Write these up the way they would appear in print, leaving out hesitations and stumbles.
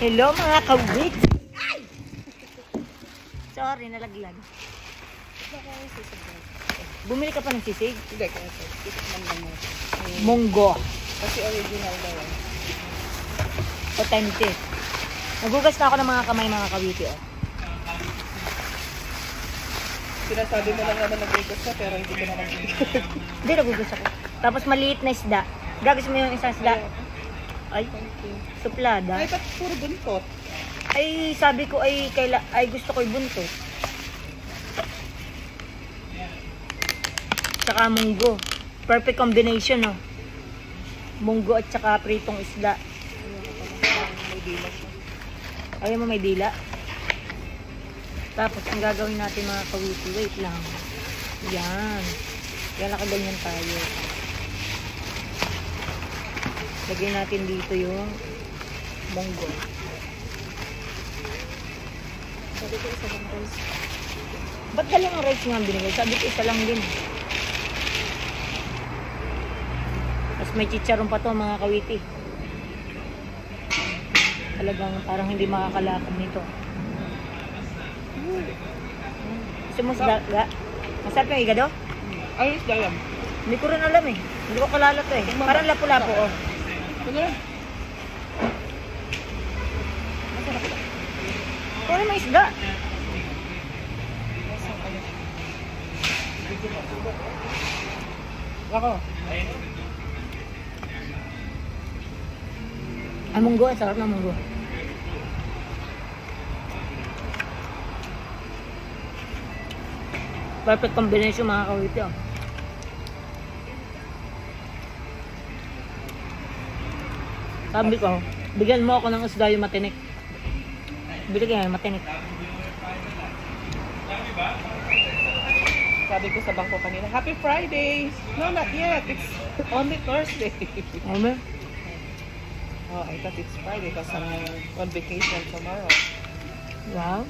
Hello mga kawit! Sorry, nalaglag. Bumili ka pa ng sisig? Hindi, kaya ito. Titikman lang mo. Munggo. Kasi original daw. Authentic. Nagugas na ako ng mga kamay mga kawiti. Oh. Sinasabi mo lang naman nag-request ka, pero hindi ko naman Hindi, nagugas ako. Tapos maliit na isda. Gagawin mo yung isang isda. Ay, suplada. Ay, ba't puro buntot? Ay, sabi ko ay gusto ko yung buntot. Tsaka munggo. Perfect combination, no? Munggo at tsaka pritong isda. May dila siya. Ayaw mo may dila? Tapos, ang gagawin natin mga kawiti, wait lang. Yan. Kaya nakaganyan tayo. Lagyan natin dito yung munggo. Sabi ko isa lang rice. Ba't dalawang rice nga binigay? Sabi ko isa lang din. Tapos may chicharon pa to mga kawiti. Talagang parang hindi makakalakad nito. Gusto mo sa daga? Masarap yung igado? Ayos daw yan. Hindi ko rin alam eh. Hindi ko kalala to eh. Parang lapu-lapu oh. Ano lang? Parang may isda. Ako. Ay, munggo. Sarap na munggo. Perfect combination mga kawiti oh. Sabi ko, bigyan mo ako ng isda yung matinik. Bigyan yung matinik. Sabi ko sa bangko kanina, Happy Friday! No, not yet. It's only Thursday. Ano? Oh, I thought it's Friday because I'm on vacation tomorrow. Wow.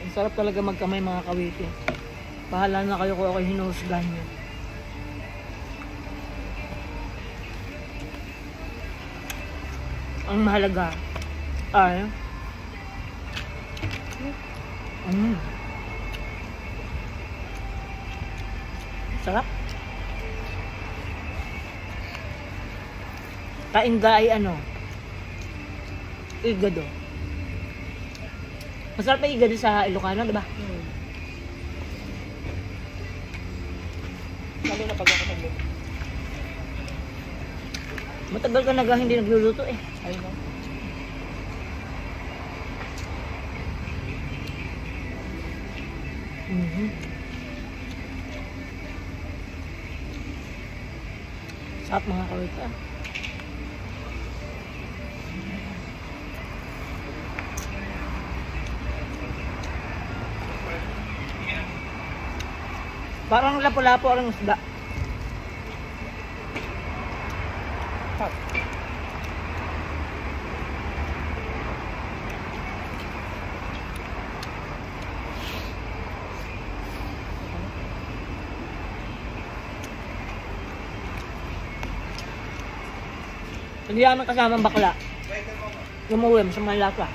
Ang sarap talaga magkamay mga kawiti. Bahala na kayo kung ako hinuhusgan nyo. Ang mahalaga ay sarap. Kaingga ay ano? Igado. Masarap na igado sa Ilocano, diba? Lalo na pag ako nag-look. Matagal ka na hindi nagluluto eh. I know. Sarap mga kawita. Parang lapo-lapo ang isda. Hot. Hindi naman kasamang bakla. Lumuwim sa malasa.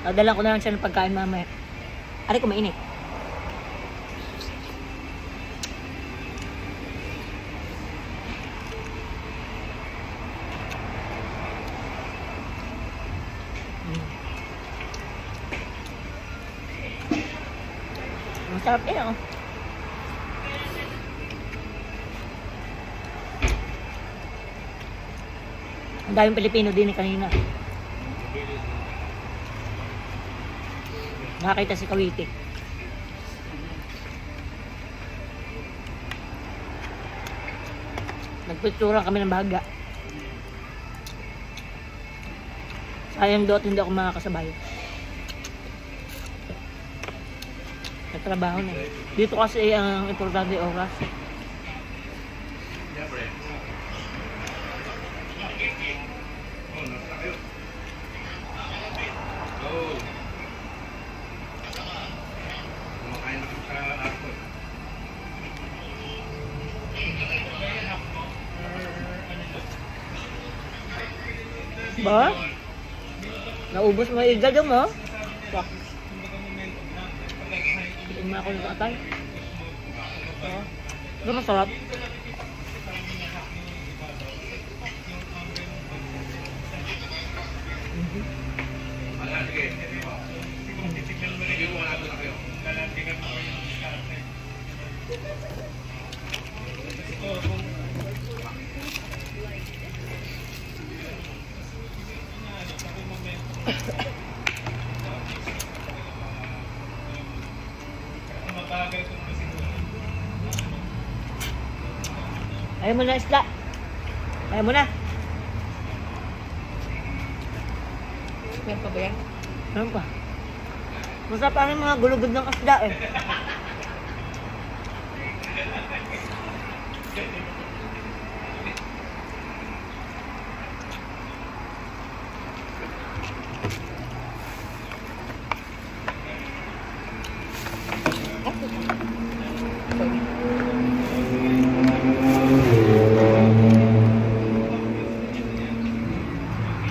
Dadalan ko na lang siya ng pagkain mamaya. Ari ko mainit. Masarap eh oh. Ang daming Pilipino din kanina. Nakakita si Kawiti. Nagpicturan kami ng bahaga. Sayang doon hindi ako makakasabay. Nagtrabaho na eh. Dito kasi ang importante oras. Ba? Naubos mo yung igado mo? Wak. Hindi mo ako nakatay. Ito masarap. Ayaw mo na isda. Ayaw mo na. Meron pa ba yan? Meron pa. Masarap ang mga gulugod ng isda eh.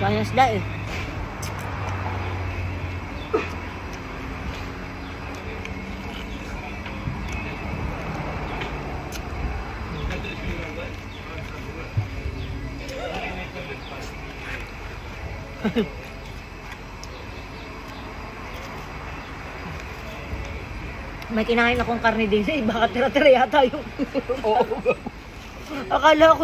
Kaya isda eh. May kinain akong karne din eh. Baka tira-tira yata yung... Oo. Akala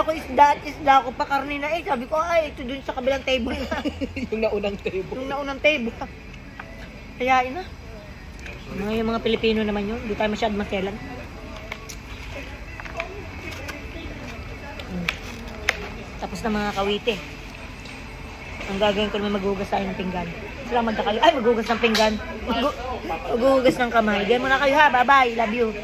ko isda at isda ko pa karne na eh. Sabi ko ay ito dun sa kabilang table na. Yung naunang table. Yung naunang table. Kayain na. Yung mga Pilipino naman yun. Hindi tayo masyad maselan. Tapos na mga kawite. Ang gagawin ko naman maghugas tayo ng pinggan. Salamat na kayo. Ay, maghugas ng pinggan. Maghugas ng kamay. Diyan muna kayo ha. Bye-bye. Love you.